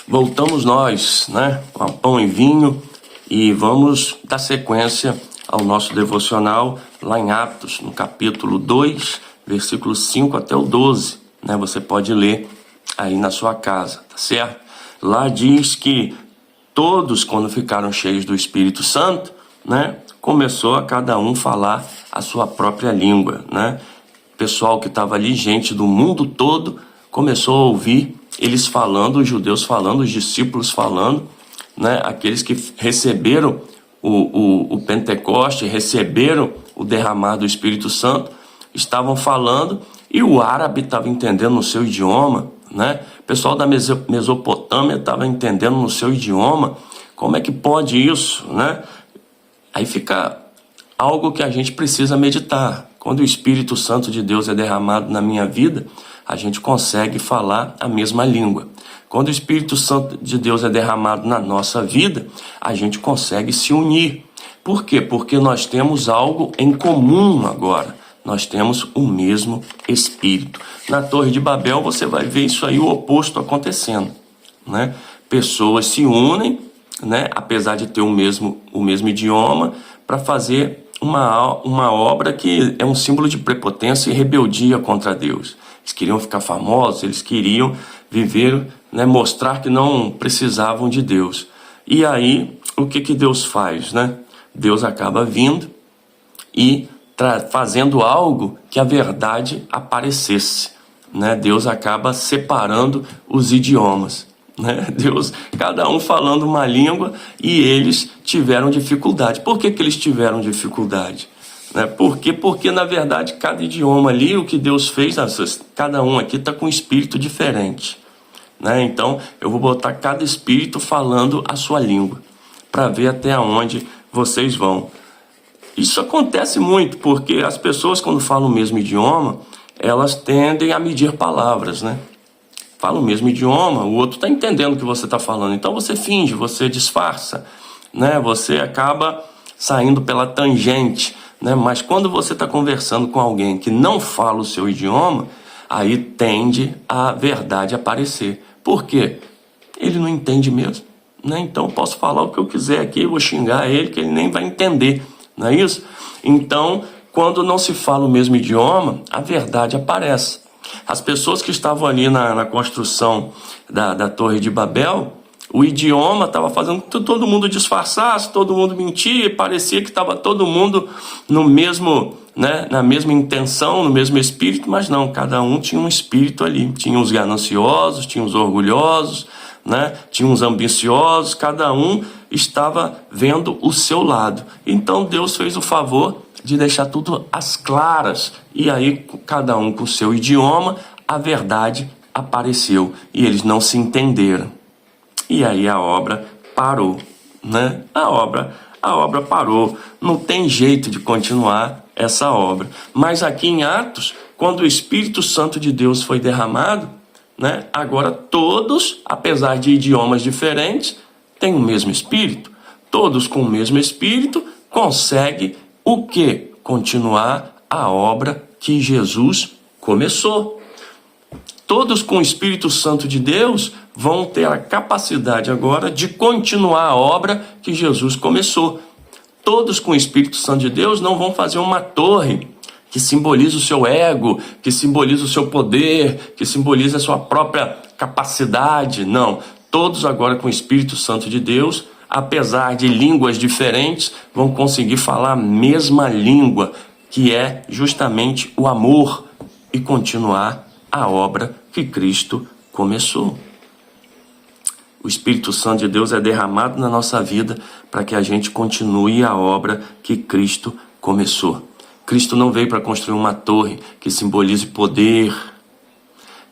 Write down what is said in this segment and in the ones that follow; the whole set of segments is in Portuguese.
Voltamos nós, né, com pão e vinho, e vamos dar sequência ao nosso devocional lá em Atos, no capítulo 2, versículos 5 até o 12, né? Você pode ler aí na sua casa, tá certo? Lá diz que todos, quando ficaram cheios do Espírito Santo, né, começou a cada um falar a sua própria língua, né? O pessoal que estava ali, gente do mundo todo, começou a ouvir eles falando, os judeus falando, os discípulos falando, né? Aqueles que receberam o Pentecoste, receberam o derramar do Espírito Santo, estavam falando, e o árabe estava entendendo no seu idioma, né? O pessoal da Mesopotâmia estava entendendo no seu idioma. Como é que pode isso, né? Aí fica algo que a gente precisa meditar. Quando o Espírito Santo de Deus é derramado na minha vida, a gente consegue falar a mesma língua. Quando o Espírito Santo de Deus é derramado na nossa vida, a gente consegue se unir. Por quê? Porque nós temos algo em comum agora. Nós temos o mesmo Espírito. Na Torre de Babel você vai ver isso aí, o oposto acontecendo, né? Pessoas se unem, né, apesar de ter o mesmo idioma, para fazer uma obra que é um símbolo de prepotência e rebeldia contra Deus. Eles queriam ficar famosos, eles queriam viver, né, mostrar que não precisavam de Deus. E aí, o que Deus faz, né? Deus acaba vindo e fazendo algo que a verdade aparecesse, né? Deus acaba separando os idiomas, né? Deus, cada um falando uma língua, e eles tiveram dificuldade. Por que eles tiveram dificuldade? Né? Porque na verdade cada idioma ali, o que Deus fez, cada um aqui está com um espírito diferente, né? Então eu vou botar cada espírito falando a sua língua, para ver até onde vocês vão. Isso acontece muito, porque as pessoas, quando falam o mesmo idioma, elas tendem a medir palavras, né? Fala o mesmo idioma, o outro está entendendo o que você está falando, então você finge, você disfarça, né? Você acaba saindo pela tangente, né? Mas quando você está conversando com alguém que não fala o seu idioma, aí tende a verdade aparecer. Por quê? Ele não entende mesmo, né? Então eu posso falar o que eu quiser aqui, eu vou xingar ele, que ele nem vai entender, não é isso? Então, quando não se fala o mesmo idioma, a verdade aparece. As pessoas que estavam ali na construção da Torre de Babel, o idioma estava fazendo que todo mundo disfarçasse, todo mundo mentia, parecia que estava todo mundo no mesmo, né, na mesma intenção, no mesmo espírito, mas não, cada um tinha um espírito ali. Tinha os gananciosos, tinha os orgulhosos, né, tinha uns ambiciosos, cada um estava vendo o seu lado. Então Deus fez o favor de deixar tudo às claras, e aí cada um com o seu idioma, a verdade apareceu, e eles não se entenderam. E aí a obra parou, né? A obra parou, não tem jeito de continuar essa obra. Mas aqui em Atos, quando o Espírito Santo de Deus foi derramado, né, agora todos, apesar de idiomas diferentes, têm o mesmo Espírito. Todos com o mesmo Espírito conseguem o quê? Continuar a obra que Jesus começou. Todos com o Espírito Santo de Deus vão ter a capacidade agora de continuar a obra que Jesus começou. Todos com o Espírito Santo de Deus não vão fazer uma torre que simboliza o seu ego, que simboliza o seu poder, que simboliza a sua própria capacidade. Não, todos agora com o Espírito Santo de Deus, apesar de línguas diferentes, vão conseguir falar a mesma língua, que é justamente o amor, e continuar a obra que Cristo começou. O Espírito Santo de Deus é derramado na nossa vida para que a gente continue a obra que Cristo começou. Cristo não veio para construir uma torre que simbolize poder.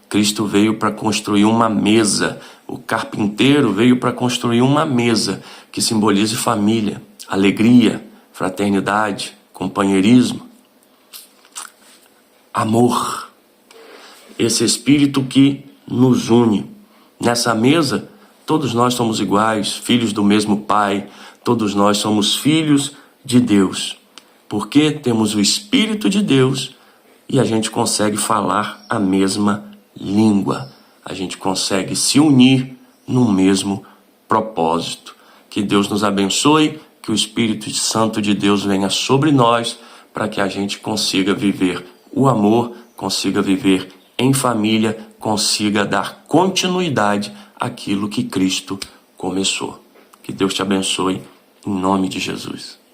Cristo veio para construir uma mesa. O carpinteiro veio para construir uma mesa que simbolize família, alegria, fraternidade, companheirismo, amor. Esse Espírito que nos une. Nessa mesa, todos nós somos iguais, filhos do mesmo Pai. Todos nós somos filhos de Deus. Porque temos o Espírito de Deus e a gente consegue falar a mesma língua. A gente consegue se unir no mesmo propósito. Que Deus nos abençoe, que o Espírito Santo de Deus venha sobre nós, para que a gente consiga viver o amor, consiga viver em família, consiga dar continuidade àquilo que Cristo começou. Que Deus te abençoe, em nome de Jesus.